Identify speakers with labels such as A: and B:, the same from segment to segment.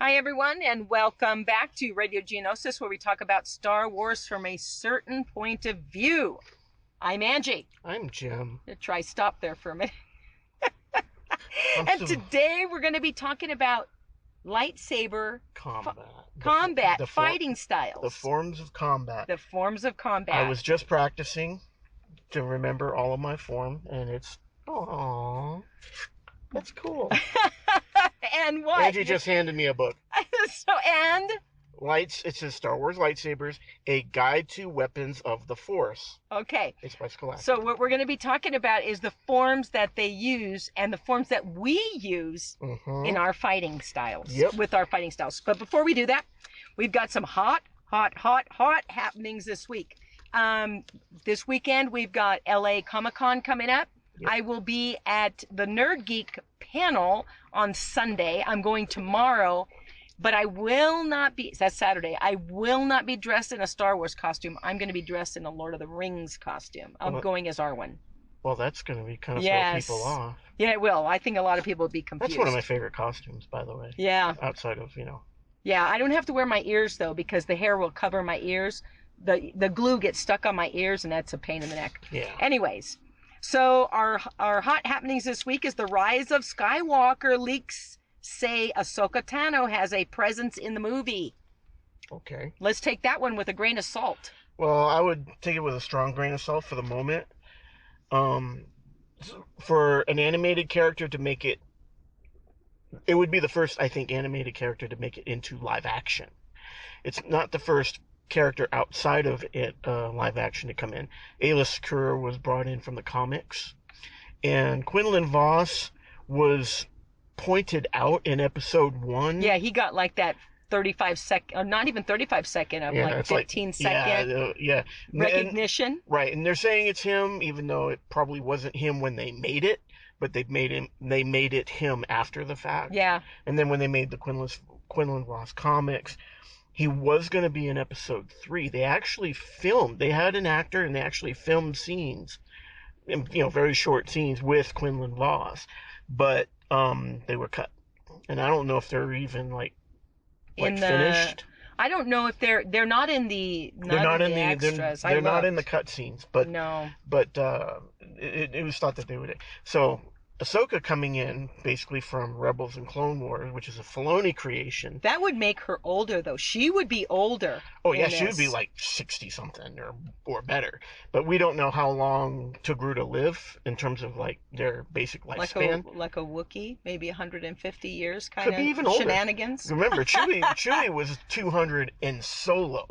A: Hi, everyone, and welcome back to Radio Geonosis, where we talk about Star Wars from a certain point of view. I'm Angie.
B: I'm Jim.
A: Try stop there for a minute. Today we're going to be talking about lightsaber
B: combat,
A: fighting styles.
B: The forms of combat.
A: The forms of combat.
B: I was just practicing to remember all of my form, and it's, aww, that's cool.
A: And what?
B: Angie just handed me a book. It says Star Wars Lightsabers, A Guide to Weapons of the Force.
A: Okay.
B: It's by Scholastic.
A: So what we're going to be talking about is the forms that they use and the forms that we use in our fighting styles.
B: Yep.
A: With our fighting styles. But before we do that, we've got some hot happenings this week. This weekend, we've got LA Comic-Con coming up. Yep. I will be at the Nerd Geek panel on Sunday. I'm going tomorrow. But I will not be, that's Saturday, I will not be dressed in a Star Wars costume. I'm going to be dressed in a Lord of the Rings costume. I'm going as Arwen.
B: Well, that's going to be kind of throw people off.
A: Yeah, it will. I think a lot of people will be confused.
B: That's one of my favorite costumes, by the way.
A: Yeah.
B: Outside of,
A: Yeah, I don't have to wear my ears, though, because the hair will cover my ears. The glue gets stuck on my ears, and that's a pain in the neck.
B: Yeah.
A: Anyways, so our hot happenings this week is the Rise of Skywalker leaks say Ahsoka Tano has a presence in the movie.
B: Okay.
A: Let's take that one with a grain of salt.
B: Well, I would take it with a strong grain of salt for the moment. For an animated character to make it would be the first, I think, animated character to make it into live action. It's not the first character outside of it, live action to come in. Ayla Secura was brought in from the comics. And Quinlan Vos was pointed out in episode 1.
A: Yeah, he got like that 35-second, or not even 35-second, of like 15-second recognition.
B: Right, and they're saying it's him, even though it probably wasn't him when they made it, but they made it him after the fact.
A: Yeah.
B: And then when they made the Quinlan Vos comics, he was going to be in episode 3. They had an actor, and they actually filmed scenes, very short scenes with Quinlan Vos, but they were cut, and I don't know if they're even finished.
A: I don't know if they're not in the extras.
B: They're not in the cut scenes, but
A: no.
B: But it was thought that they would. So Ahsoka coming in basically from Rebels and Clone Wars, which is a Filoni creation.
A: That would make her older, though. She would be older.
B: Oh yeah, she would be like 60-something or better. But we don't know how long Togruta live in terms of their basic lifespan.
A: Like a Wookiee, maybe 150 years, kind
B: Could
A: of
B: be even older.
A: Shenanigans.
B: Remember, Chewie was 200 in Solo.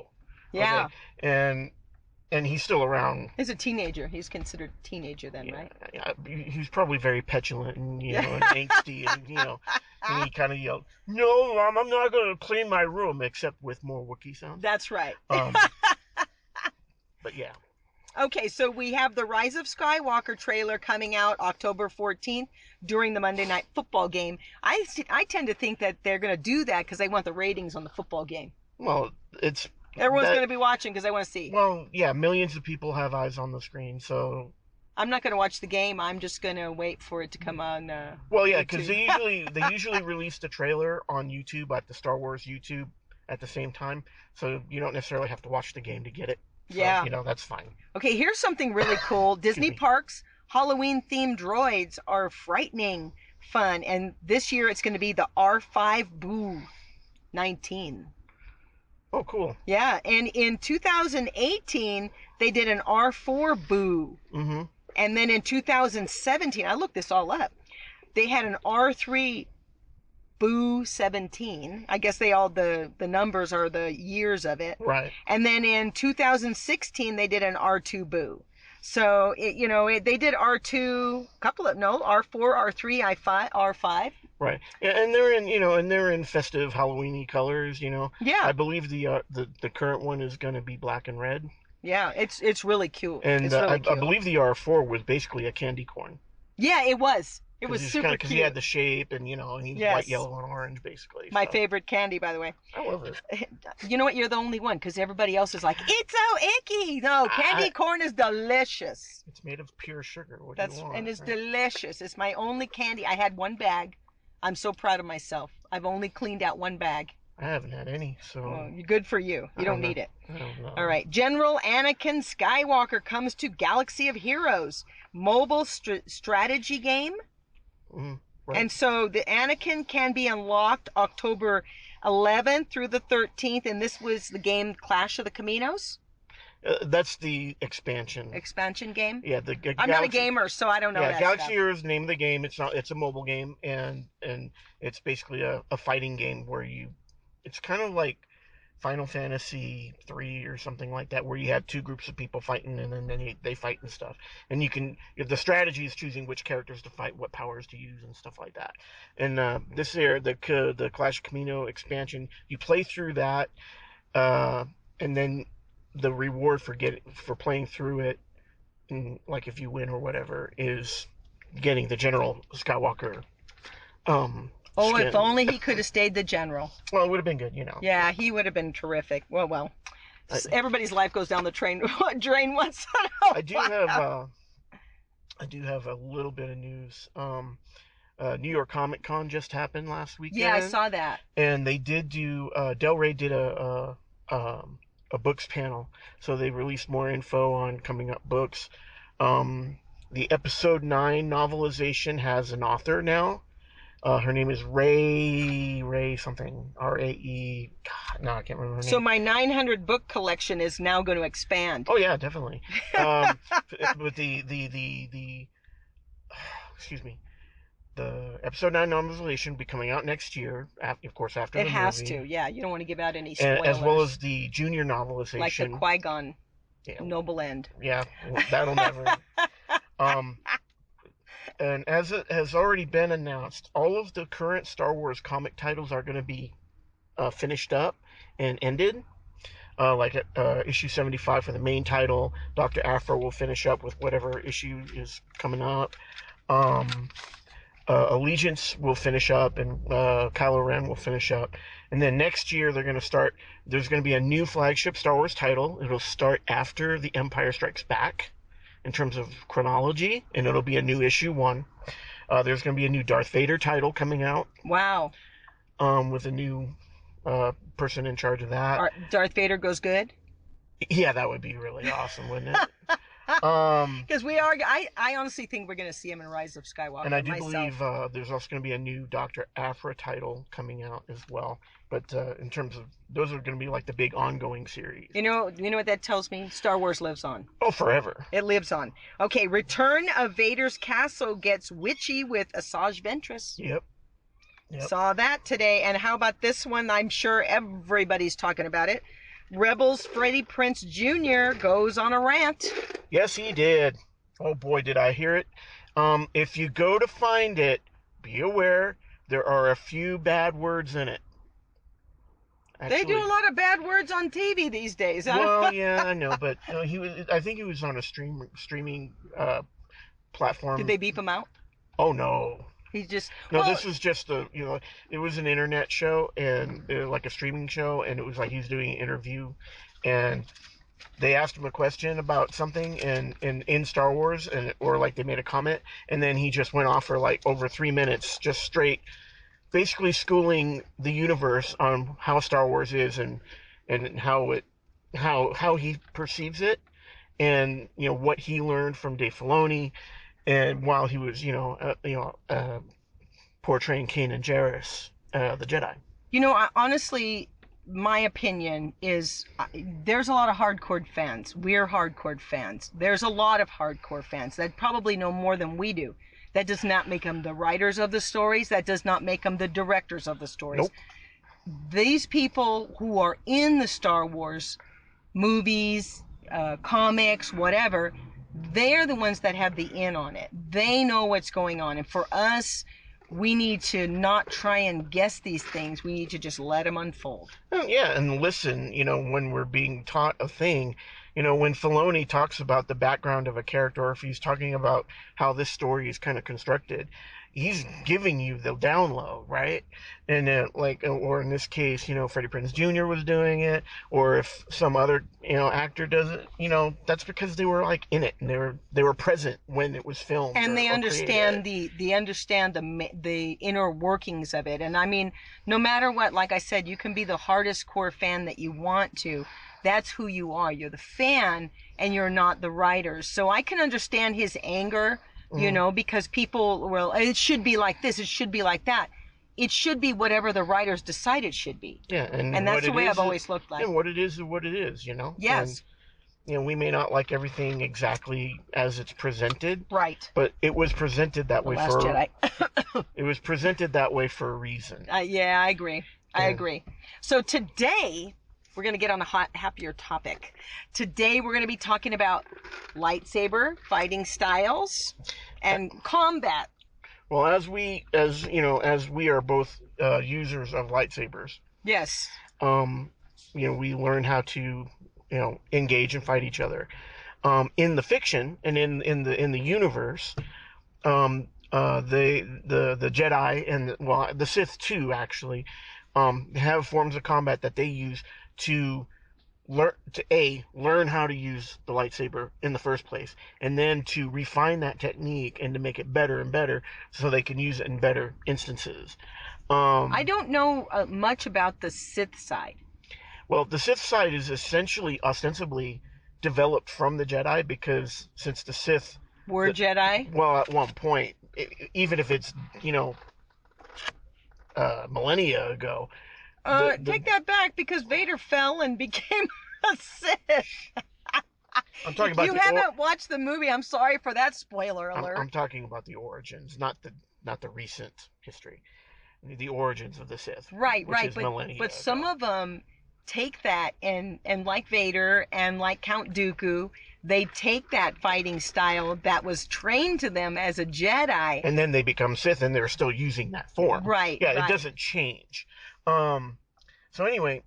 A: Yeah.
B: Okay? And he's still around.
A: He's a teenager. He's considered a teenager then, right?
B: Yeah, he's probably very petulant and, and angsty and, and he kind of yelled, "No, Mom, I'm not going to clean my room," except with more Wookiee sounds.
A: That's right.
B: But yeah.
A: Okay, so we have the Rise of Skywalker trailer coming out October 14th during the Monday Night Football game. I tend to think that they're going to do that because they want the ratings on the football game.
B: Well,
A: everyone's going to be watching because they want to see.
B: Well, yeah, millions of people have eyes on the screen, so
A: I'm not going to watch the game. I'm just going to wait for it to come on.
B: Well, yeah, because they usually release the trailer on YouTube at the Star Wars YouTube at the same time, so you don't necessarily have to watch the game to get it. So,
A: yeah,
B: that's fine.
A: Okay, here's something really cool. Disney Parks Halloween-themed droids are frightening fun, and this year it's going to be the R5 Boo 19.
B: Oh, cool.
A: Yeah, and in 2018, they did an R4 Boo.
B: Mm-hmm.
A: And then in 2017, I looked this all up, they had an R3 Boo 17. I guess the numbers are the years of it.
B: Right.
A: And then in 2016, they did an R2 Boo. So, they did R2, R4, R3, R5.
B: Right, and they're in festive Halloween-y colors. Yeah. I believe the current one is going to be black and red.
A: Yeah, it's really cute.
B: And
A: it's really cute.
B: I believe the R4 was basically a candy corn.
A: Yeah, it was. It was super cute.
B: Because he had the shape and, he's white, yellow, and orange, basically.
A: My favorite candy, by the way.
B: I love it.
A: You know what? You're the only one, because everybody else is like, it's so icky. No, candy corn is delicious.
B: It's made of pure sugar. What do you want?
A: And it's delicious. It's my only candy. I had one bag I'm so proud of myself. I've only cleaned out one bag.
B: I haven't had any, so.
A: Well, good for you. You don't
B: know.
A: need it.
B: I don't know.
A: All right. General Anakin Skywalker comes to Galaxy of Heroes, mobile strategy game.
B: Right.
A: And so the Anakin can be unlocked October 11th through the 13th, and this was the game Clash of the Caminos.
B: That's the expansion.
A: Expansion game.
B: Yeah,
A: I'm not a gamer, so I don't know.
B: Yeah,
A: that
B: Galaxy
A: stuff.
B: Heroes name of the game. It's not. It's a mobile game, and it's basically a fighting game where you. It's kind of like Final Fantasy 3 or something like that, where you have two groups of people fighting, and then they fight and stuff. And you can. The strategy is choosing which characters to fight, what powers to use, and stuff like that. And this year, the Clash of Camino expansion, you play through that, and then the reward for playing through it, and like if you win or whatever, is getting the General Skywalker.
A: Oh,
B: skin.
A: if only he could have stayed the general.
B: Well, it would have been good,
A: Yeah, he would have been terrific. Well. Everybody's life goes down the drain once in a while.
B: I do have a little bit of news. New York Comic Con just happened last weekend.
A: Yeah, I saw that.
B: And they did do. Del Rey did a books panel, so they released more info on coming up books. The episode 9 novelization has an author now. Her name is Rae something, Rae. God, no, I can't remember her name.
A: So my 900 book collection is now going to expand.
B: Oh yeah, definitely. But the excuse me, the episode 9 novelization will be coming out next year, of course, after the movie.
A: It has to, yeah. You don't want to give out any spoilers.
B: As well as the junior novelization.
A: Like the Qui-Gon Noble End.
B: Yeah, that'll never. And as it has already been announced, all of the current Star Wars comic titles are going to be finished up and ended. Like issue 75 for the main title, Dr. Aphra will finish up with whatever issue is coming up. Allegiance will finish up, and Kylo Ren will finish up. And then next year they're going to start. There's going to be a new flagship Star Wars title. It'll start after The Empire Strikes Back, in terms of chronology, and it'll be a new issue 1. There's going to be a new Darth Vader title coming out.
A: Wow.
B: With a new person in charge of that.
A: Darth Vader goes good?
B: Yeah, that would be really awesome, wouldn't it?
A: Because I honestly think we're going to see him in Rise of Skywalker.
B: And I do believe there's also going to be a new Dr. Aphra title coming out as well. But in terms of, those are going to be like the big ongoing series.
A: You know what that tells me? Star Wars lives on.
B: Oh, forever.
A: It lives on. Okay, Return of Vader's Castle gets witchy with Asajj Ventress.
B: Yep.
A: Saw that today. And how about this one? I'm sure everybody's talking about it. Rebels Freddie Prinze Jr. goes on a rant.
B: Yes, he did. Oh boy, did I hear it. If you go to find it, be aware there are a few bad words in it. Actually,
A: they do a lot of bad words on TV these days.
B: Well, yeah, I know, but I think he was on a streaming platform.
A: Did they beep him out?
B: Oh no.
A: He's just
B: this was just it was an internet show, and like a streaming show, and it was like he was doing an interview, and they asked him a question about something in Star Wars, or like they made a comment, and then he just went off for like over 3 minutes, just straight, basically schooling the universe on how Star Wars is and how he perceives it, and what he learned from Dave Filoni. And while he was, portraying Kanan Jarrus, the Jedi.
A: Honestly, my opinion is there's a lot of hardcore fans. We're hardcore fans. There's a lot of hardcore fans that probably know more than we do. That does not make them the writers of the stories. That does not make them the directors of the stories.
B: Nope.
A: These people who are in the Star Wars movies, comics, whatever, they're the ones that have the in on it. They know what's going on. And for us, we need to not try and guess these things. We need to just let them unfold.
B: Yeah, and listen, when we're being taught a thing, You know, when Filoni talks about the background of a character, or if he's talking about how this story is kind of constructed, he's giving you the download, right? And like, or in this case, you know, Freddie Prinze Jr. was doing it, or if some other, you know, actor does it, you know, that's because they were like in it and they were present when it was filmed,
A: and they
B: or
A: understand
B: created.
A: they understand the inner workings of it. And I mean, no matter what, like I said, you can be the hardest core fan that you want to. That's who you are. You're the fan, and you're not the writers. So I can understand his anger, you know, because people, well, it should be like this, it should be like that. It should be whatever the writers decide it should be.
B: Yeah,
A: And that's the way I've always looked like.
B: And what it is what it is, you know.
A: Yes.
B: And, you know, we may not like everything exactly as it's presented,
A: Right.
B: but it was presented that
A: The
B: way
A: Last
B: for
A: Jedi.
B: it was presented that way for a reason.
A: Yeah, I agree. I
B: Yeah.
A: agree. So today, we're going to get on a happier topic. Today, we're going to be talking about lightsaber fighting styles and combat.
B: Well, as we are both users of lightsabers,
A: Yes.
B: you know, we learn how to, you know, engage and fight each other. In the fiction and in the universe, the Jedi and the Sith too actually have forms of combat that they use to learn how to use the lightsaber in the first place, and then to refine that technique and to make it better and better so they can use it in better instances.
A: I don't know much about the Sith side.
B: Well, the Sith side is essentially ostensibly developed from the Jedi, because since the Sith
A: Were Jedi?
B: well, at one point, even if it's, you know, millennia ago.
A: Take that back, because Vader fell and became a Sith.
B: I'm talking about
A: you haven't watched the movie. I'm sorry for that spoiler alert.
B: I'm talking about the origins, not the recent history. The origins of the Sith.
A: Right,
B: right.
A: But some of them take that and like Vader and like Count Dooku, they take that fighting style that was trained to them as a Jedi,
B: and then they become Sith, and they're still using that form.
A: Right.
B: Yeah,
A: right.
B: It doesn't change. So anyway,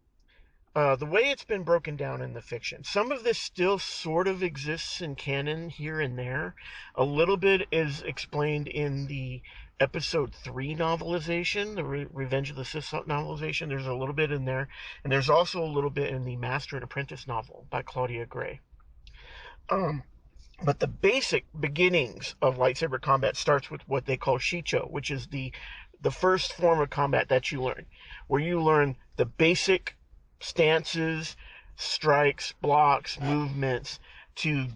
B: the way it's been broken down in the fiction, some of this still sort of exists in canon here and there. A little bit is explained in the Episode 3 novelization, the Revenge of the Sith novelization. There's a little bit in there, and there's also a little bit in the Master and Apprentice novel by Claudia Gray. But the basic beginnings of lightsaber combat starts with what they call Shicho, which is the first form of combat that you learn, where you learn the basic stances, strikes, blocks, movements to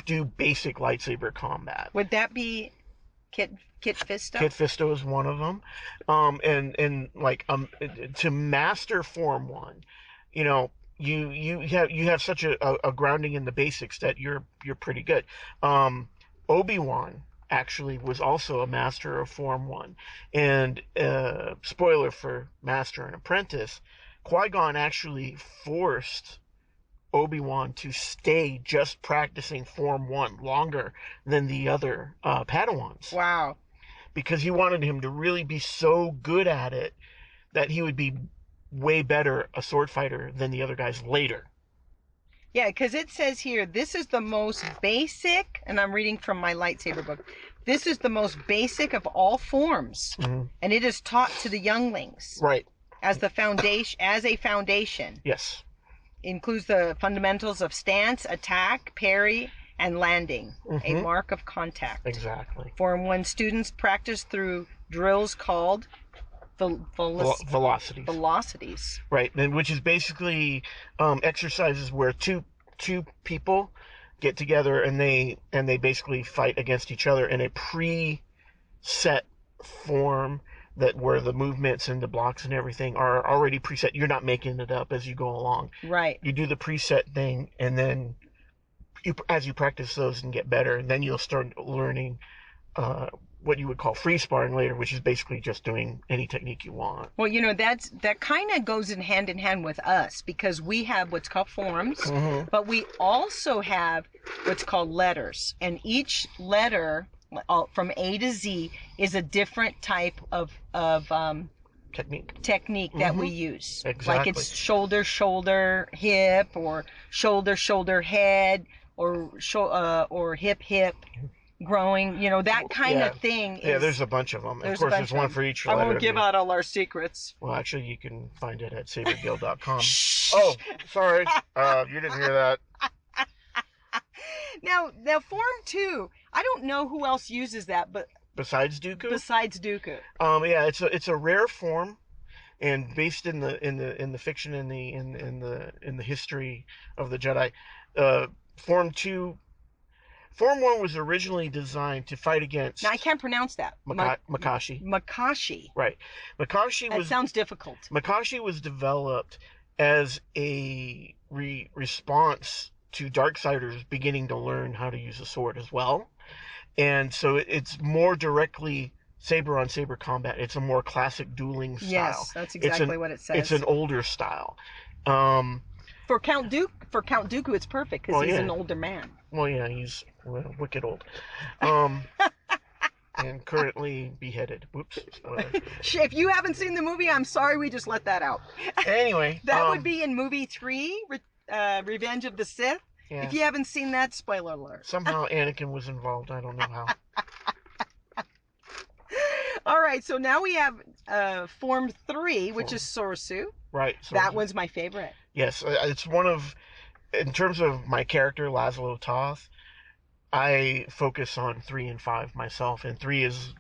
B: do basic lightsaber combat.
A: Would that be Kit Fisto?
B: Kit Fisto is one of them. And to master Form 1, you know, you have such a grounding in the basics that you're pretty good. Obi-Wan actually was also a master of Form 1, and spoiler for Master and Apprentice, Qui-Gon actually forced Obi-Wan to stay just practicing Form 1 longer than the other Padawans.
A: Wow.
B: Because he wanted him to really be so good at it that he would be way better a sword fighter than the other guys later.
A: Yeah, because it says here, this is the most basic, and I'm reading from my lightsaber book, this is the most basic of all forms, and it is taught to the younglings.
B: Right.
A: As a foundation.
B: Yes.
A: Includes the fundamentals of stance, attack, parry, and landing, a mark of contact.
B: Exactly.
A: Form 1 students practice through drills called velocities.
B: Right, and which is basically exercises where two people get together and they basically fight against each other in a pre-set form, that where the movements and the blocks and everything are already preset. You're not making it up as you go along.
A: Right.
B: You do the preset thing, and then as you practice those and get better, and then you'll start learning what you would call free sparring later, which is basically just doing any technique you want.
A: Well, you know, that kind of goes in hand with us, because we have what's called forms, but we also have what's called letters, and each letter from A to Z is a different type of
B: technique.
A: that we use.
B: Exactly.
A: Like it's shoulder, shoulder, hip, or shoulder, shoulder, head, or hip, hip, growing. You know, that kind of thing.
B: Yeah, there's a bunch of them. Of
A: there's
B: course,
A: a
B: there's
A: bunch
B: one
A: of
B: for each
A: I
B: letter.
A: won't give out all our secrets.
B: Well, actually, you can find it at saberguild.com. Oh, sorry. You didn't hear that.
A: Now Form 2, I don't know who else uses that, but
B: Besides Dooku?
A: besides Dooku.
B: Yeah, it's a rare form, and based in the fiction in the history of the Jedi. Form 2, Form 1 was originally designed to fight against.
A: Now I can't pronounce that.
B: Makashi.
A: Makashi.
B: Right.
A: That sounds difficult.
B: Makashi was developed as a response to Darksiders beginning to learn how to use a sword as well. And so it's more directly saber on saber combat. It's a more classic dueling style.
A: Yes, that's exactly what it says.
B: It's an older style.
A: For Count Dooku, it's perfect because he's an older man.
B: Well, yeah, he's wicked old. And currently beheaded. Whoops.
A: If you haven't seen the movie, I'm sorry we just let that out.
B: Anyway.
A: That would be in movie 3, Revenge of the Sith. Yeah. If you haven't seen that, spoiler alert.
B: Somehow Anakin was involved. I don't know how.
A: All right, so now we have Form 3, which is Soresu.
B: Right.
A: That one's my favorite.
B: Yes, it's one of, in terms of my character, Laszlo Toth, I focus on 3 and 5 myself, and 3 is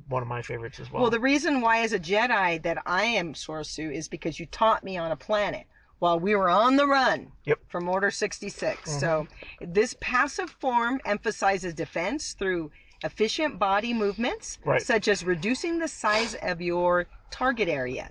B: one of my favorites as well.
A: Well, the reason why as a Jedi that I am Soresu is because you taught me on a planet while we were on the run from Order 66. So this passive form emphasizes defense through efficient body movements, such as reducing the size of your target area.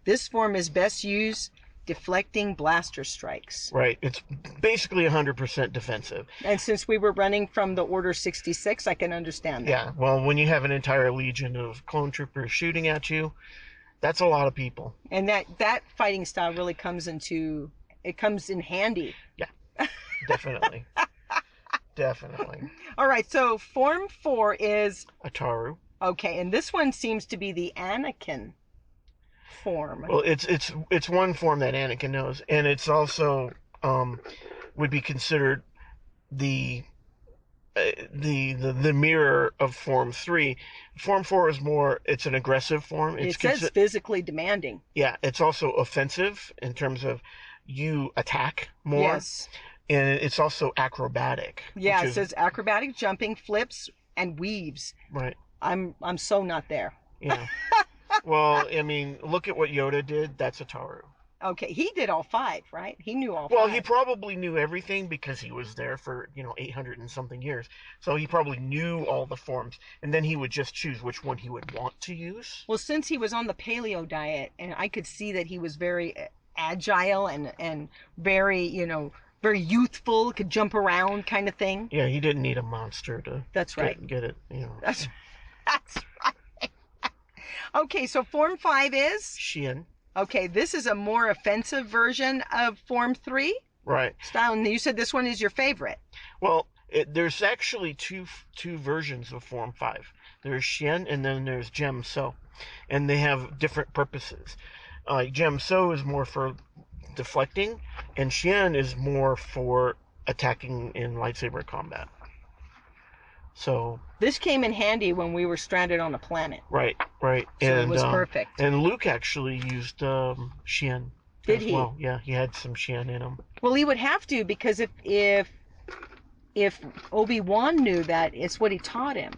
A: This form is best used deflecting blaster strikes.
B: Right. It's basically 100% defensive.
A: And since we were running from the Order 66, I can understand that.
B: Yeah. Well, when you have an entire legion of clone troopers shooting at you, that's a lot of people. And
A: that fighting style really comes in handy.
B: Yeah. Definitely. Definitely.
A: All right, so Form 4 is
B: Ataru.
A: Okay, and this one seems to be the Anakin form.
B: Well, it's one form that Anakin knows, and it's also would be considered the mirror of Form 3. Form 4 is more, it's an aggressive form.
A: It says physically demanding.
B: Yeah, it's also offensive in terms of you attack more.
A: Yes.
B: And it's also acrobatic.
A: Yeah, it says acrobatic jumping, flips, and weaves.
B: Right.
A: I'm so not there.
B: Yeah. Well, I mean, look at what Yoda did. That's Ataru.
A: Okay, he did all 5, right? He knew all 5.
B: Well, he probably knew everything because he was there for, 800 and something years. So he probably knew all the forms, and then he would just choose which one he would want to use.
A: Well, since he was on the paleo diet, and I could see that he was very agile and very, very youthful, could jump around kind of thing.
B: Yeah, he didn't need a monster to get it.
A: That's right. Okay, so Form 5 is?
B: Xian.
A: Okay, this is a more offensive version of Form 3?
B: Right.
A: Style, and you said this one is your favorite.
B: Well, there's actually two versions of Form 5. There's Xian and then there's Jem So. And they have different purposes. Jem So is more for deflecting, and Xian is more for attacking in lightsaber combat. So
A: this came in handy when we were stranded on a planet.
B: Right.
A: So it was perfect.
B: And Luke actually used Xian.
A: Did he?
B: Well, yeah, he had some Xian in him.
A: Well, he would have to, because if Obi-Wan knew that, it's what he taught him.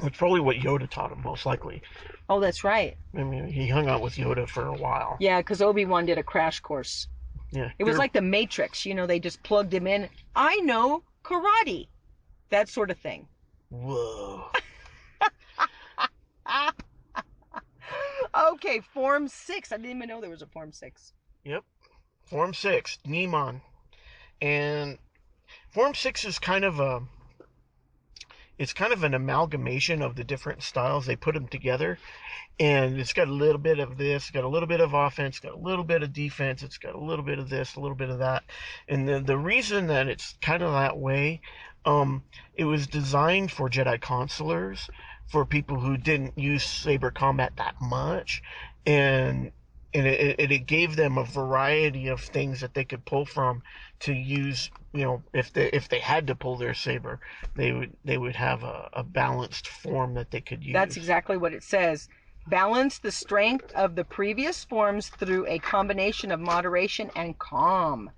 B: It's probably what Yoda taught him, most likely.
A: Oh, that's right.
B: I mean, he hung out with Yoda for a while.
A: Yeah, because Obi-Wan did a crash course.
B: Yeah.
A: It was like the Matrix. They just plugged him in. I know karate. That sort of thing.
B: Whoa.
A: Okay, Form 6. I didn't even know there was a Form 6.
B: Yep. Form 6, Niman. And Form 6 is kind of an amalgamation of the different styles. They put them together, and it's got a little bit of this, got a little bit of offense, got a little bit of defense, it's got a little bit of this, a little bit of that. And the reason that it's kind of that way, It was designed for Jedi consulars, for people who didn't use saber combat that much, and it gave them a variety of things that they could pull from to use. If they had to pull their saber, they would have a balanced form that they could use.
A: That's exactly what it says. Balance the strength of the previous forms through a combination of moderation and calm.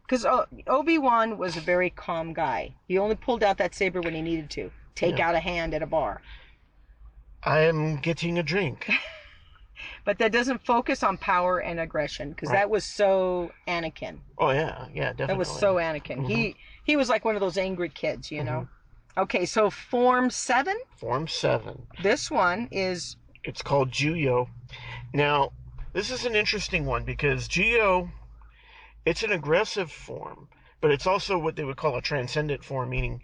A: Because Obi-Wan was a very calm guy. He only pulled out that saber when he needed to. Take out a hand at a bar.
B: I am getting a drink.
A: But that doesn't focus on power and aggression, because that was so Anakin.
B: Oh, yeah, definitely.
A: That was so Anakin. He was like one of those angry kids, know? Okay, so Form 7?
B: Form 7.
A: This one is...
B: It's called Juyo. Now, this is an interesting one, because Juyo... It's an aggressive form, but it's also what they would call a transcendent form, meaning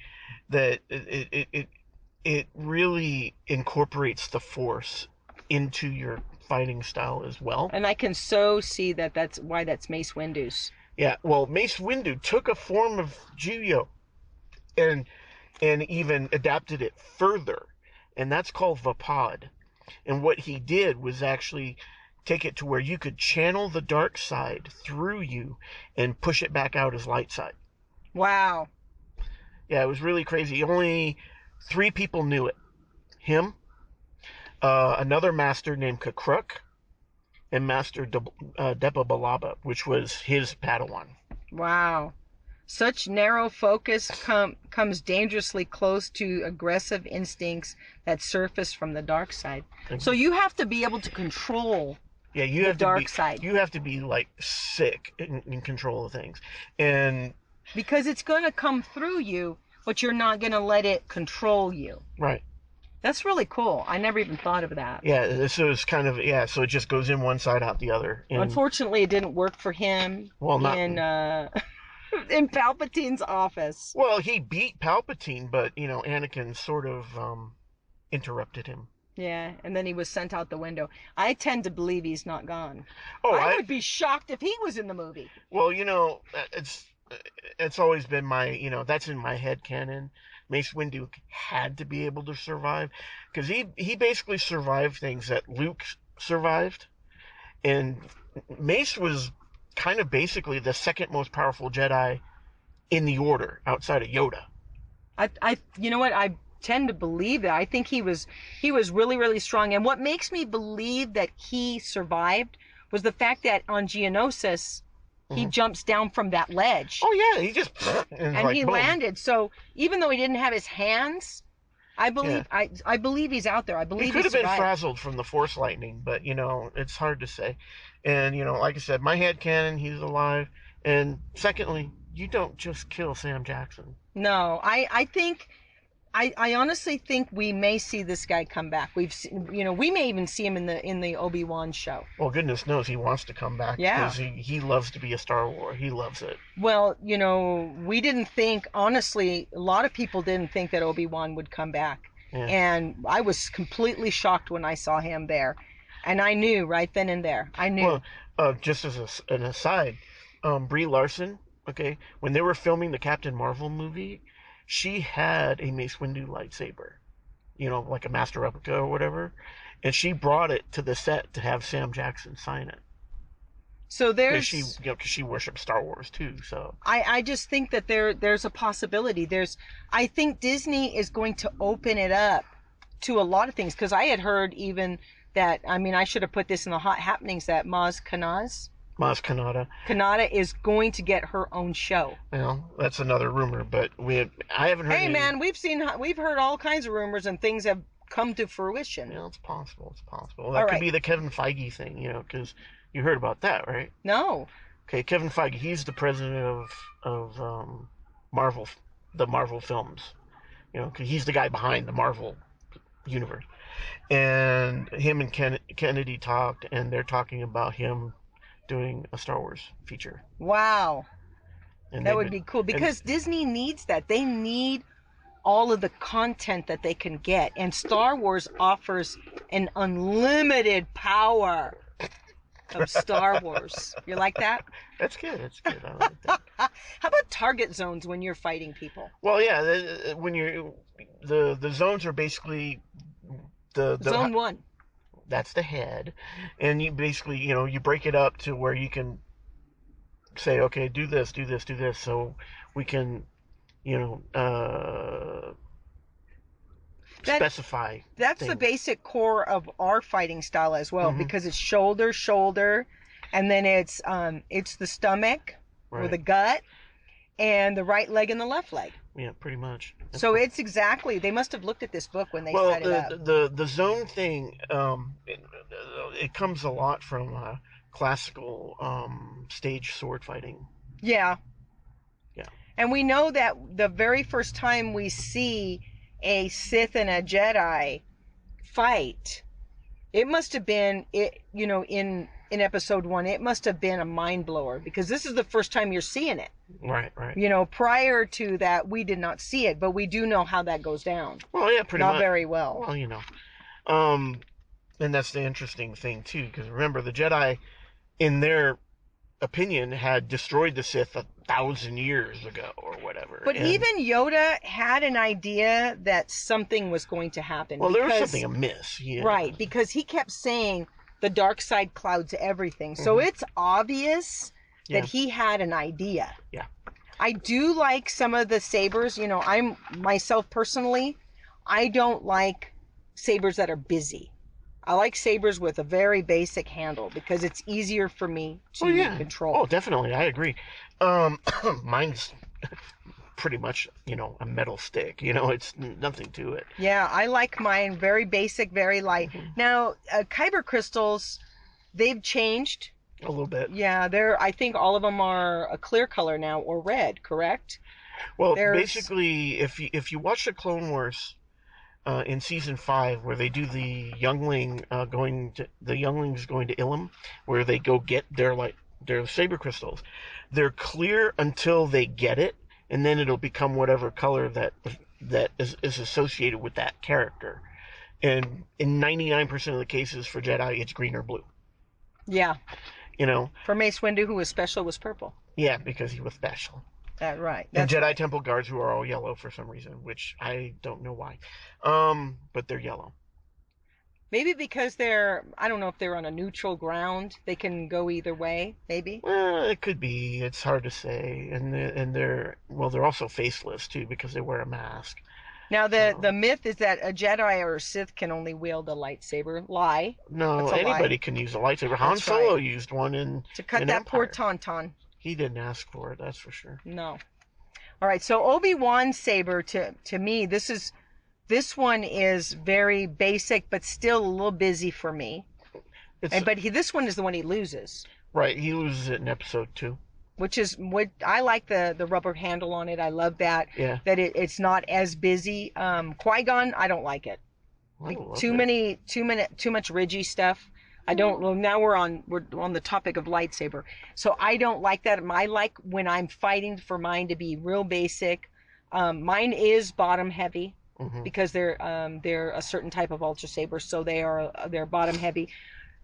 B: that it really incorporates the Force into your fighting style as well.
A: And I can so see that's why that's Mace Windu's.
B: Yeah, well, Mace Windu took a form of Juyo and even adapted it further, and that's called Vapad. And what he did was actually take it to where you could channel the dark side through you and push it back out as light side.
A: Wow.
B: Yeah, it was really crazy. Only 3 people knew it. Him, another master named Kakruk, and Master Depa Billaba, which was his Padawan.
A: Wow. Such narrow focus comes dangerously close to aggressive instincts that surface from the dark side. So you have to be able to control
B: you have
A: dark side.
B: You have to be like sick in control of things, and
A: because it's going to come through you, but you're not going to let it control you.
B: Right.
A: That's really cool. I never even thought of that.
B: Yeah, so it's kind of so it just goes in one side out the other. And,
A: unfortunately, it didn't work for him.
B: Well, not
A: in Palpatine's office.
B: Well, he beat Palpatine, but Anakin sort of interrupted him.
A: Yeah, and then he was sent out the window. I tend to believe he's not gone.
B: Oh,
A: I would be shocked if he was in the movie.
B: Well, it's always been my, that's in my head canon. Mace Windu had to be able to survive, because he basically survived things that Luke survived, and Mace was kind of basically the second most powerful Jedi in the Order outside of Yoda.
A: You know what? I tend to believe that. I think he was really, really strong. And what makes me believe that he survived was the fact that on Geonosis, he jumps down from that ledge.
B: Oh yeah, he just
A: and like, he boom. Landed. So even though he didn't have his hands, I believe I believe he's out there. I believe
B: he could have been frazzled from the Force lightning, but it's hard to say. And like I said, my headcanon, he's alive. And secondly, you don't just kill Sam Jackson.
A: No, I think. I honestly think we may see this guy come back. We've seen, we may even see him in the Obi-Wan show.
B: Well, goodness knows he wants to come back.
A: Yeah.
B: Because he loves to be a Star Wars. He loves it.
A: Well, we didn't think, honestly, a lot of people didn't think that Obi-Wan would come back. Yeah. And I was completely shocked when I saw him there. And I knew right then and there. I knew.
B: Well, just as an aside, Brie Larson, okay, when they were filming the Captain Marvel movie, she had a Mace Windu lightsaber, like a master replica or whatever, and she brought it to the set to have Sam Jackson sign it.
A: So there's
B: because she worships Star Wars too. So
A: I just think that there's a possibility. I think Disney is going to open it up to a lot of things, because I had heard even that, I should have put this in the hot happenings, that Maz Kanata is going to get her own show.
B: Well, that's another rumor, but I haven't heard.
A: Hey, man, we've heard all kinds of rumors, and things have come to fruition.
B: Yeah, it's possible. That could be the Kevin Feige thing, because you heard about that, right?
A: No.
B: Okay, Kevin Feige, he's the president of Marvel, the Marvel films, because he's the guy behind the Marvel universe, and him and Kennedy talked, and they're talking about him doing a Star Wars feature.
A: Wow. And that would be cool, because Disney needs that. They need all of the content that they can get, and Star Wars offers an unlimited power of Star Wars. You like that?
B: That's good. I like that.
A: How about target zones when you're fighting people?
B: Well, yeah, when you're the zones are basically the
A: Zone 1.
B: that's the head, and you basically you break it up to where you can say, okay, do this, do this, do this, so we can you know
A: That
B: specify
A: that's the
B: things.
A: basic core of our fighting style as well,
B: Mhm.
A: because it's shoulder, shoulder, and then it's the stomach or the
B: Right.
A: gut and the right leg and the left leg.
B: Yeah, pretty much.
A: So it's exactly, they must have looked at this book when they
B: Well,
A: set it up.
B: the zone thing, it comes a lot from classical stage sword fighting.
A: Yeah.
B: Yeah.
A: And we know that the very first time we see a Sith and a Jedi fight, it must have been in episode 1, it must have been a mind blower, because this is the first time you're seeing it.
B: Right, right.
A: Prior to that, we did not see it, but we do know how that goes down.
B: Well, yeah, pretty
A: Not
B: much.
A: very well.
B: Well, and that's the interesting thing too, because remember, the Jedi, in their opinion, had destroyed the Sith 1,000 years ago or whatever.
A: But even Yoda had an idea that something was going to happen.
B: Well, there was something amiss. Yeah.
A: Right, because he kept saying the dark side clouds everything. So it's obvious that he had an idea.
B: Yeah.
A: I do like some of the sabers. I'm myself personally, I don't like sabers that are busy. I like sabers with a very basic handle because it's easier for me to control.
B: Oh, definitely. I agree. Mine's pretty much, a metal stick. It's nothing to it.
A: Yeah, I like mine very basic, very light. Now, kyber crystals, they've changed.
B: A little bit.
A: Yeah, I think all of them are a clear color now, or red, correct?
B: Well, basically, if you watch the Clone Wars in season 5, where they do the younglings going to Ilum, where they go get their saber crystals, they're clear until they get it, and then it'll become whatever color that is associated with that character. And in 99% of the cases for Jedi, it's green or blue.
A: Yeah.
B: For
A: Mace Windu, who was special, was purple.
B: Yeah, because he was special.
A: That's right.
B: And Jedi Temple Guards, who are all yellow for some reason, which I don't know why. But they're yellow.
A: Maybe because I don't know if they're on a neutral ground. They can go either way, maybe.
B: Well, it could be. It's hard to say. And they're also faceless, too, because they wear a mask.
A: Now, the myth is that a Jedi or a Sith can only wield a lightsaber. Lie.
B: No, anybody can use a lightsaber. Han Solo used one
A: to cut that
B: Empire.
A: poor Tauntaun.
B: He didn't ask for it, that's for sure.
A: No. All right, so Obi-Wan's saber, to me, this one is very basic, but still a little busy for me. But this one is the one he loses.
B: Right, he loses it in episode 2.
A: Which is what I like, the rubber handle on it. I love that.
B: Yeah.
A: That it's not as busy. Qui-Gon, I don't like it. Too much ridgy stuff. I don't. Well, now we're on the topic of lightsaber, so I don't like that. I like when I'm fighting for mine to be real basic. Mine is bottom heavy because they're a certain type of ultra saber, so they're bottom heavy.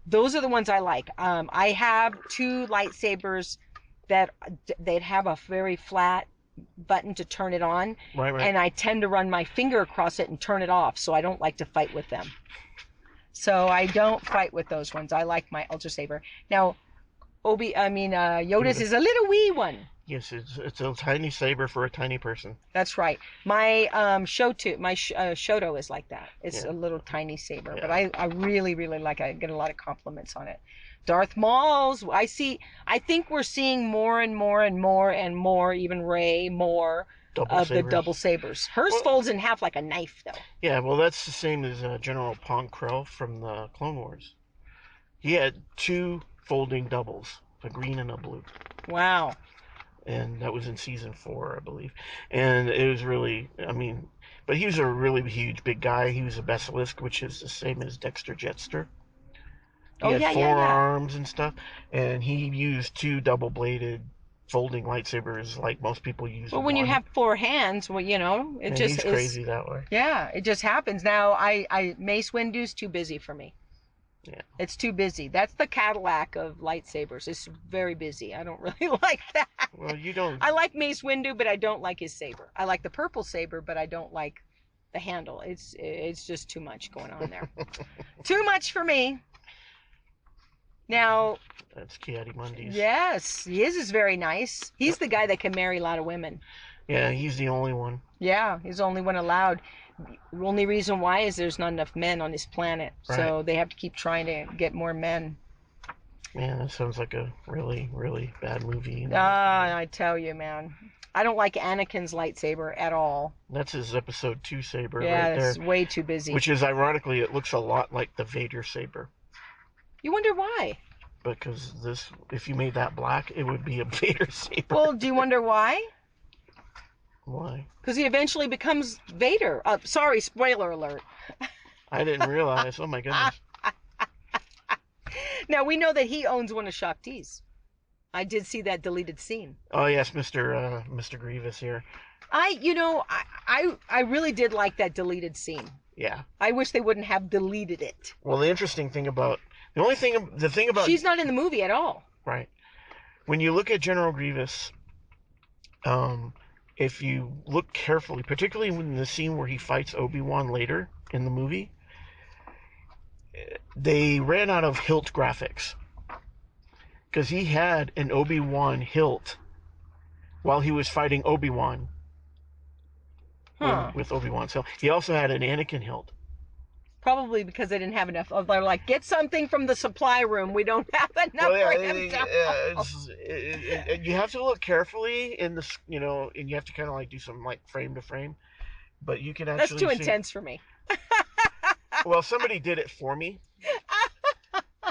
A: Those are the ones I like. I have 2 lightsabers that they'd have a very flat button to turn it on,
B: right.
A: And I tend to run my finger across it and turn it off, so I don't like to fight with them. So I don't fight with those ones. I like my ultra saber. Now, Yoda's is a little wee one.
B: Yes, it's a tiny saber for a tiny person.
A: That's right. My Shoto is like that. It's a little tiny saber, but I really, really like it. I get a lot of compliments on it. Darth Maul's, I think we're seeing more and more and more and more, even Rey, more of the double sabers. Hers folds in half like a knife, though.
B: Yeah, well, that's the same as General Pong Krell from the Clone Wars. He had 2 folding doubles, a green and a blue.
A: Wow.
B: And that was in season 4, I believe. And it was really, but he was a really huge, big guy. He was a basilisk, which is the same as Dexter Jetster. He had 4 arms and stuff, and he used 2 double-bladed folding lightsabers like most people use.
A: Well, when you have 4 hands,
B: he's crazy that way.
A: Yeah, it just happens. Now, Mace Windu's too busy for me.
B: Yeah.
A: It's too busy. That's the Cadillac of lightsabers. It's very busy. I don't really like that.
B: Well, you don't.
A: I like Mace Windu, but I don't like his saber. I like the purple saber, but I don't like the handle. It's just too much going on there. Too much for me. Now,
B: That's Ki-Adi-Mundi's.
A: yes, his is very nice. He's the guy that can marry a lot of women.
B: Yeah, he's the only one.
A: Yeah, he's the only one allowed. The only reason why is there's not enough men on this planet, so
B: Right.
A: they have to keep trying to get more men.
B: Man, that sounds like a really, really bad movie.
A: Ah, I tell you, man. I don't like Anakin's lightsaber at all.
B: That's his episode 2 saber
A: Yeah,
B: right
A: it's
B: there.
A: way too busy.
B: Which is, ironically, it looks a lot like the Vader saber.
A: You wonder why?
B: Because this, if you made that black, it would be a Vader saber.
A: Well, do you wonder why?
B: Why?
A: Because he eventually becomes Vader. Sorry, spoiler alert.
B: I didn't realize. Oh my goodness.
A: Now, we know that he owns one of Shakti's. I did see that deleted scene.
B: Oh yes, Mr. Grievous here.
A: I really did like that deleted scene.
B: Yeah.
A: I wish they wouldn't have deleted it.
B: Well, the interesting thing about the thing about
A: She's not in the movie at all.
B: right. When you look at General Grievous, if you look carefully, particularly in the scene where he fights Obi-Wan later in the movie, they ran out of hilt graphics because he had an Obi-Wan hilt while he was fighting Obi-Wan
A: Huh.
B: with Obi-Wan's hilt. He also had an Anakin hilt.
A: Probably because they didn't have enough. They're like, get something from the supply room. We don't have enough for him to.
B: You have to look carefully in the, and you have to kind of like do some like frame to frame, but you can actually.
A: That's too
B: see,
A: intense for me.
B: Well, somebody did it for me.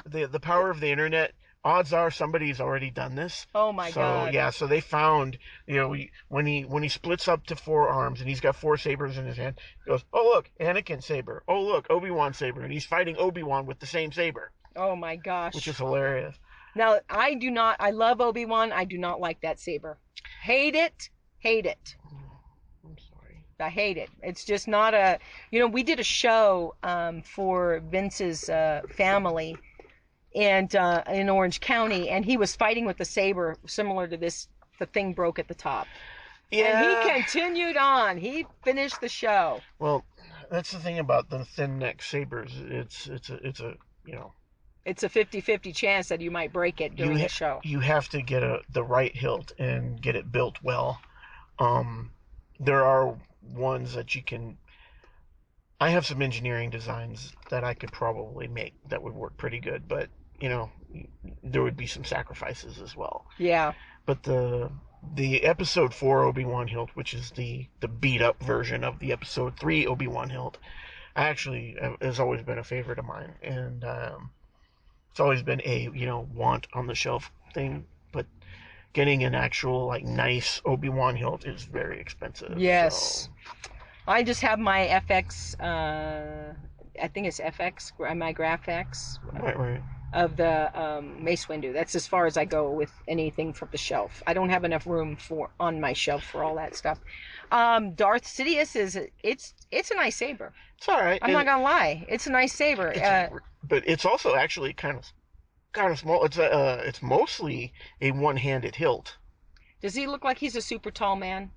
B: The power of the internet. Odds are somebody's already done this.
A: Oh my God.
B: So yeah, so they found, when he splits up to 4 arms and he's got 4 sabers in his hand, he goes, oh look, Anakin saber. Oh look, Obi-Wan saber, and he's fighting Obi-Wan with the same saber,
A: Oh my gosh.
B: which is hilarious.
A: Now, I love Obi-Wan. I do not like that saber. Hate it. Hate it.
B: I'm sorry.
A: I hate it. It's just not we did a show for Vince's family and in Orange County, and he was fighting with the saber similar to this. The thing broke at the top.
B: Yeah.
A: And he continued on. He finished the show.
B: Well, that's the thing about the thin neck sabers. It's a
A: It's a 50-50 chance that you might break it during the show.
B: You have to get the right hilt and get it built well. There are ones that you can. I have some engineering designs that I could probably make that would work pretty good, but there would be some sacrifices as well.
A: Yeah.
B: But the episode 4 Obi-Wan hilt, which is the beat up version of the episode 3 Obi-Wan hilt, actually has always been a favorite of mine, and it's always been a want on the shelf thing. But getting an actual like nice Obi-Wan hilt is very expensive.
A: Yes.
B: So.
A: I just have my FX. I think it's FX. My Graphics.
B: Right.
A: Of the Mace Windu. That's as far as I go with anything from the shelf. I don't have enough room on my shelf for all that stuff. Darth Sidious it's a nice saber.
B: It's all right.
A: I'm not gonna lie, it's a nice saber.
B: But it's also actually kind of small. It's mostly a one-handed hilt.
A: Does he look like he's a super tall man?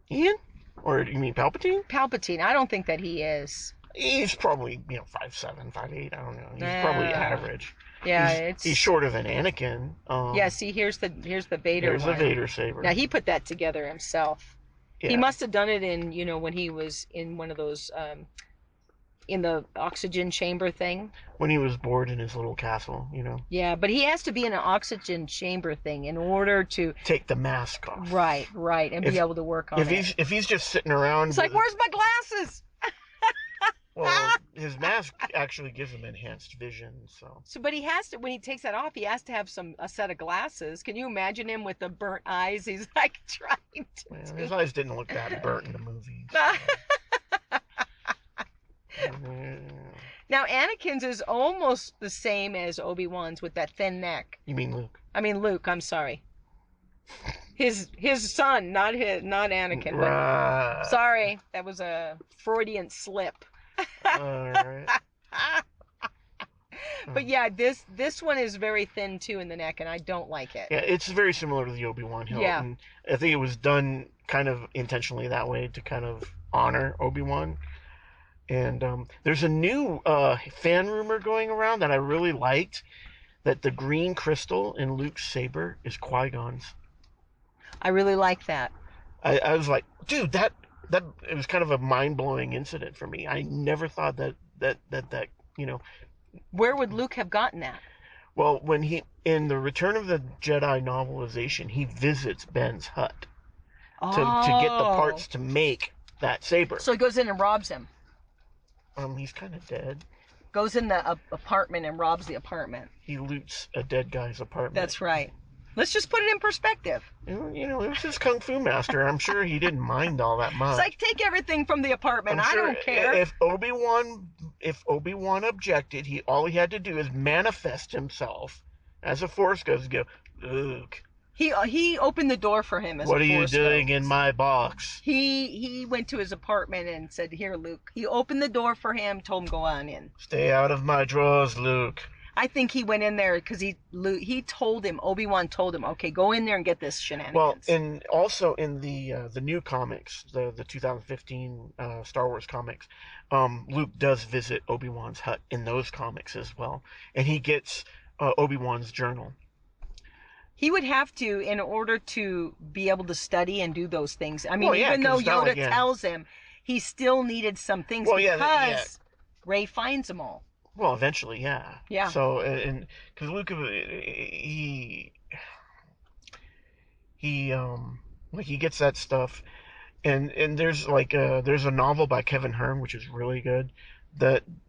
B: Ian, or you mean Palpatine?
A: Palpatine. I don't think that he is.
B: He's probably 5'7", 5'8". I don't know. He's probably average.
A: Yeah,
B: he's shorter than Anakin.
A: Yeah. See, here's the Vader.
B: Here's
A: one.
B: the Vader saber.
A: Now he put that together himself.
B: Yeah.
A: He must have done it in when he was in one of those in the oxygen chamber thing.
B: When he was bored in his little castle,
A: Yeah, but he has to be in an oxygen chamber thing in order to
B: take the mask off.
A: Right, and be able to work on it.
B: If he's just sitting around,
A: it's like, where's my glasses?
B: Well, his mask actually gives him enhanced vision, so.
A: But he has to, when he takes that off, he has to have a set of glasses. Can you imagine him with the burnt eyes? He's like trying to.
B: Well, his eyes didn't look that burnt in the movie.
A: Now, Anakin's is almost the same as Obi-Wan's with that thin neck.
B: You mean Luke?
A: I mean Luke. I'm sorry. His son, not Anakin.
B: Right.
A: Sorry, that was a Freudian slip.
B: All right.
A: But yeah, this one is very thin too in the neck, and I don't like it.
B: Yeah, it's very similar to the Obi-Wan hilt.
A: Yeah.
B: And I think it was done kind of intentionally that way to kind of honor Obi-Wan. And there's a new fan rumor going around that I really liked, that the green crystal in Luke's saber is Qui-Gon's.
A: I really like that.
B: I was like, dude, that it was kind of a mind-blowing incident for me. I never thought that you know.
A: Where would Luke have gotten that?
B: Well, when he in the Return of the Jedi novelization, he visits Ben's hut to get the parts to make that saber.
A: So he goes in and robs him.
B: He's kind of dead.
A: Goes in the apartment and robs the apartment.
B: He loots a dead guy's apartment.
A: That's right. Let's just put it in perspective.
B: You know, it was his kung fu master. I'm sure he didn't mind all that much.
A: It's like, take everything from the apartment. I don't care.
B: If Obi-Wan objected, all he had to do is manifest himself as a Force Ghost and go, Luke.
A: He opened the door for him as
B: what
A: a
B: are you
A: Force
B: doing
A: Ghost.
B: in my box?
A: He went to his apartment and said, "Here, Luke." He opened the door for him, told him go on in.
B: Stay out of my drawers, Luke.
A: I think he went in there because he told him, Obi-Wan told him, okay, go in there and get this shenanigans.
B: Well, and also in the new comics, the 2015 Star Wars comics, Luke does visit Obi-Wan's hut in those comics as well, and he gets Obi-Wan's journal.
A: He would have to, in order to be able to study and do those things. I mean,
B: Well, yeah,
A: even though
B: 'cause it's not
A: Yoda
B: like, yeah.
A: tells him, he still needed some things
B: Well, yeah,
A: because Rey finds them all.
B: Well, eventually, yeah.
A: Yeah.
B: So, and because Luke, he like he gets that stuff, and there's like there's a novel by Kevin Hearn which is really good,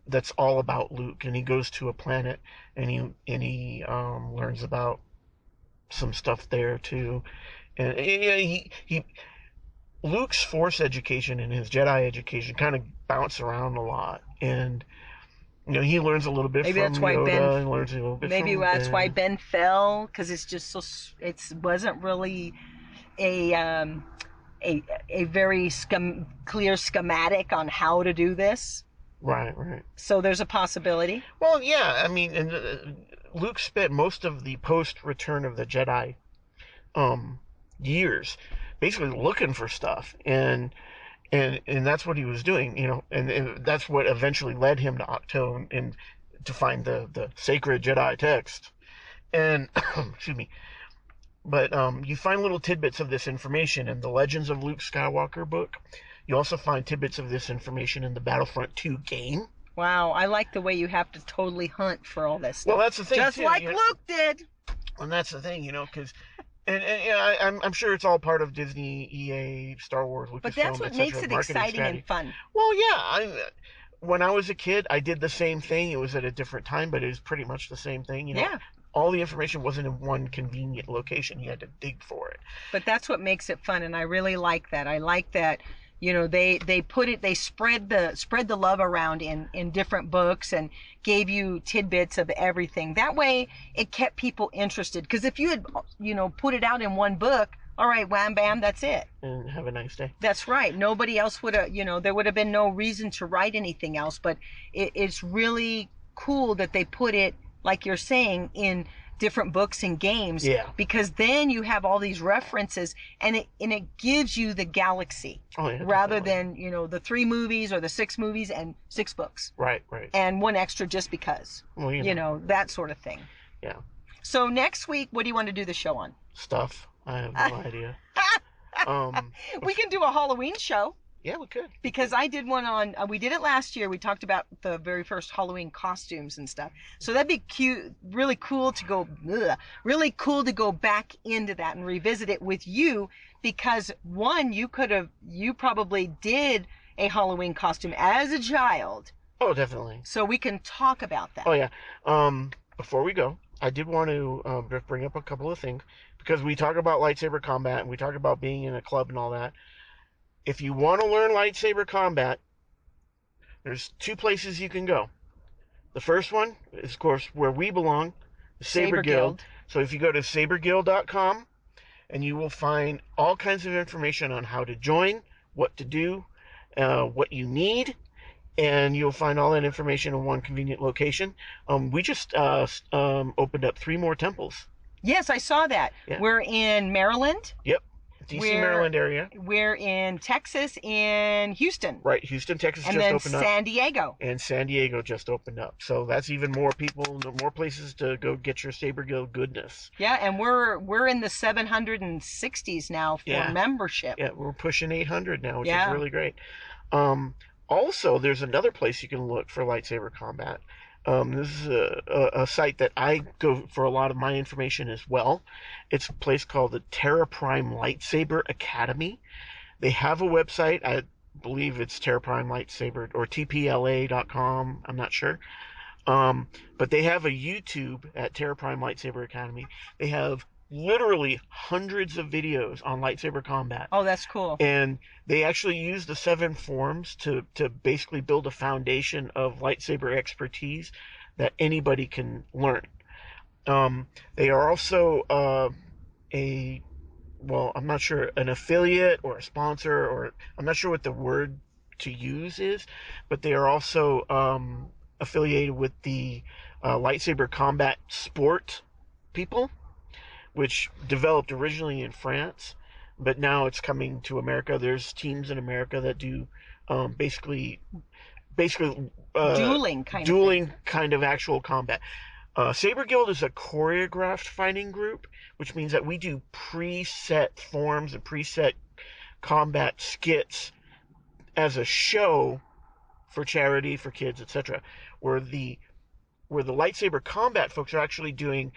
B: that's all about Luke, and he goes to a planet and he learns about some stuff there too, and he Luke's Force education and his Jedi education kind of bounce around a lot, and you know, he learns a little bit
A: Maybe
B: from
A: that's why
B: Yoda,
A: Ben-
B: and learns a little bit
A: Maybe
B: from
A: that's
B: Ben.
A: why Ben fell, because it's just so. It wasn't really a very clear schematic on how to do this.
B: Right.
A: So there's a possibility.
B: Well, yeah, I mean, and Luke spent most of the post-Return of the Jedi years basically looking for stuff, and that's what he was doing, you know, and that's what eventually led him to Octo and to find the sacred Jedi text, and excuse me. But you find little tidbits of this information in the Legends of Luke Skywalker book. You also find tidbits of this information in the Battlefront 2 game.
A: Wow, I like the way you have to totally hunt for all this stuff.
B: Well, that's the thing,
A: just
B: too,
A: like
B: you know?
A: Luke did.
B: And that's the thing, you know, because, and yeah, I'm sure it's all part of Disney, EA, Star Wars, Lucasfilm,
A: But that's what
B: et cetera,
A: makes it
B: marketing
A: exciting
B: strategy.
A: and fun.
B: Well, yeah, when I was a kid, I did the same thing. It was at a different time, but it was pretty much the same thing. You know,
A: Yeah.
B: all the information wasn't in one convenient location. You had to dig for it.
A: But that's what makes it fun, and I really like that. I like that, you know, they spread the love around in different books and gave you tidbits of everything. That way, it kept people interested. Because if you had, you know, put it out in one book, all right, wham bam, that's it.
B: And have a nice day.
A: That's right. Nobody else would have, you know, there would have been no reason to write anything else. But it's really cool that they put it, like you're saying, in different books and games.
B: Yeah.
A: Because then you have all these references, and it gives you the galaxy,
B: Oh, yeah,
A: rather
B: definitely.
A: than, you know, the 3 movies or the 6 movies and 6 books
B: Right.
A: and one extra just because.
B: Well,
A: You know, that sort of thing.
B: Yeah.
A: So next week, what do you want to do the show on?
B: Stuff. I have no idea.
A: We can do a Halloween show.
B: Yeah, we could.
A: Because I did one on, we did it last year. We talked about the very first Halloween costumes and stuff. So that'd be cute, really cool to go back into that and revisit it with you. Because one, you probably did a Halloween costume as a child.
B: Oh, definitely.
A: So we can talk about that.
B: Oh, yeah. Before we go, I did want to bring up a couple of things, because we talk about lightsaber combat and we talk about being in a club and all that. If you want to learn lightsaber combat, there's 2 places you can go. The first one is, of course, where we belong, the Saber Guild. So if you go to saberguild.com, and you will find all kinds of information on how to join, what to do, what you need, and you'll find all that information in one convenient location. We just opened up 3 more temples.
A: Yes, I saw that.
B: Yeah.
A: We're in Maryland.
B: Yep. DC, Maryland area.
A: We're in Texas, in Houston.
B: Right, Houston, Texas
A: And
B: just
A: then
B: opened up.
A: San Diego.
B: And San Diego just opened up. So that's even more people, more places to go get your Saber Guild goodness.
A: Yeah, and we're in the 760s now for membership.
B: Yeah, we're pushing 800 now, which
A: Yeah.
B: is really great. Also, there's another place you can look for lightsaber combat. This is a site that I go for a lot of my information as well. It's a place called the Terra Prime Lightsaber Academy. They have a website. I believe it's Terra Prime Lightsaber or tpla.com. I'm not sure. But they have a YouTube at Terra Prime Lightsaber Academy. They have literally hundreds of videos on lightsaber combat.
A: Oh, that's cool.
B: And they actually use the 7 forms to basically build a foundation of lightsaber expertise that anybody can learn. They are also I'm not sure, an affiliate or a sponsor, or I'm not sure what the word to use is, but they are also affiliated with the lightsaber combat sport people, which developed originally in France, but now it's coming to America. There's teams in America that do basically
A: Dueling
B: kind of actual combat. Saber Guild is a choreographed fighting group, which means that we do preset forms and preset combat skits as a show for charity, for kids, etc. Where the lightsaber combat folks are actually doing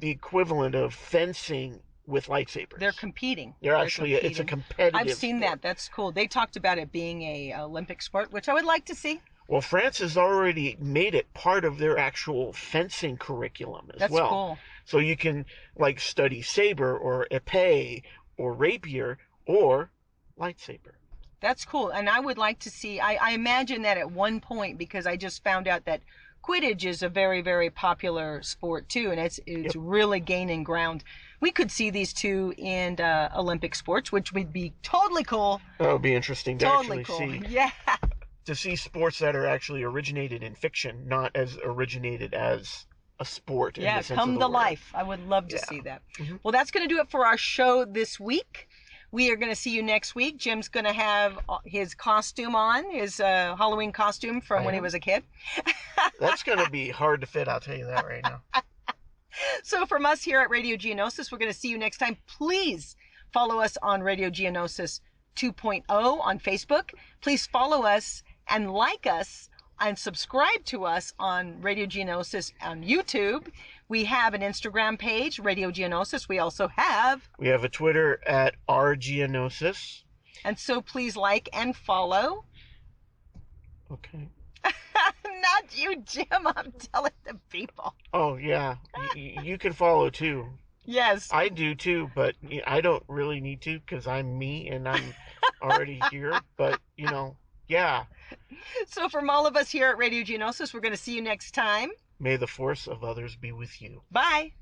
B: the equivalent of fencing with lightsabers.
A: They're competing.
B: It's a competitive
A: I've seen
B: sport.
A: that. That's cool. They talked about it being a Olympic sport, which I would like to see.
B: Well, France has already made it part of their actual fencing curriculum as
A: That's
B: well.
A: cool.
B: So you can study saber or épée or rapier or lightsaber.
A: That's cool. And I would like to see, I imagine that at one point, because I just found out that Quidditch is a very, very popular sport too, and it's really gaining ground. We could see these two in Olympic sports, which would be totally cool.
B: That would be interesting to
A: Totally
B: actually
A: cool.
B: see.
A: Yeah.
B: To see sports that are actually originated in fiction, not as originated as a sport.
A: Yeah,
B: in the sense
A: come
B: of the
A: to
B: word.
A: life. I would love to see that. Well, that's going to do it for our show this week. We are going to see you next week. Jim's going to have his costume on, his Halloween costume from when he was a kid.
B: That's going to be hard to fit, I'll tell you that right now.
A: So from us here at Radio Geonosis, we're going to see you next time. Please follow us on Radio Geonosis 2.0 on Facebook. Please follow us and like us and subscribe to us on Radio Geonosis on YouTube. We have an Instagram page, Radio Geonosis. We also have
B: a Twitter at rgeonosis.
A: And so please like and follow.
B: Okay.
A: Not you, Jim. I'm telling the people.
B: Oh, yeah. You can follow too.
A: Yes.
B: I do too, but I don't really need to because I'm me and I'm already here. But, yeah.
A: So from all of us here at Radio Geonosis, we're going to see you next time.
B: May the force of others be with you.
A: Bye.